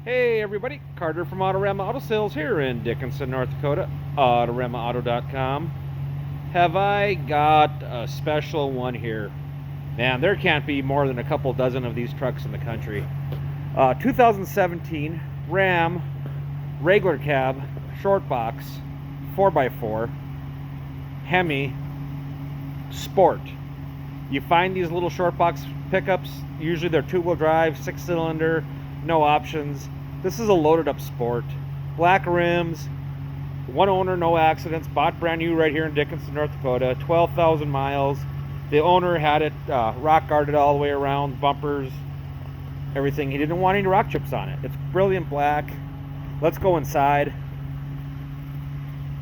Hey everybody, Carter from Autorama Auto Sales here in Dickinson, North Dakota, AutoramaAuto.com. Have I got a special one here? Man, there can't be more than a couple dozen of these trucks in the country. 2017 Ram regular cab, short box, 4x4, Hemi, Sport. You find these little short box pickups, usually they're two-wheel drive, 6-cylinder, no options. This is a loaded up Sport. Black rims, one owner, no accidents, bought brand new right here in Dickinson, North Dakota, 12,000 miles. The owner had it rock guarded all the way around, bumpers, everything. He didn't want any rock chips on it. It's brilliant black. Let's go inside.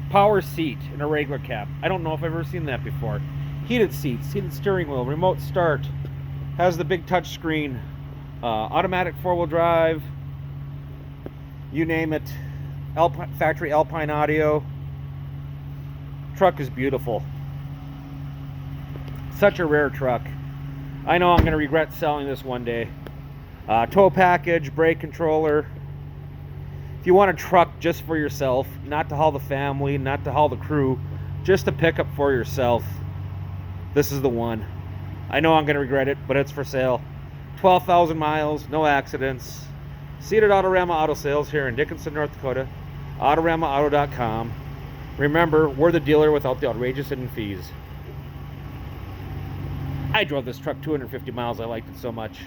Power seat in a regular cab. I don't know if I've ever seen that before. Heated seats, heated steering wheel, remote start. Has the big touch screen. Automatic four-wheel drive, you name it. Factory Alpine audio. Truck is beautiful. Such a rare truck. I know I'm going to regret selling this one day. Tow package, brake controller. If you want a truck just for yourself, not to haul the family, not to haul the crew, just a pickup for yourself, this is the one. I know I'm going to regret it, but it's for sale. 12,000 miles, no accidents. See it at Autorama Auto Sales here in Dickinson, North Dakota. AutoramaAuto.com. Remember, we're the dealer without the outrageous hidden fees. I drove this truck 250 miles. I liked it so much.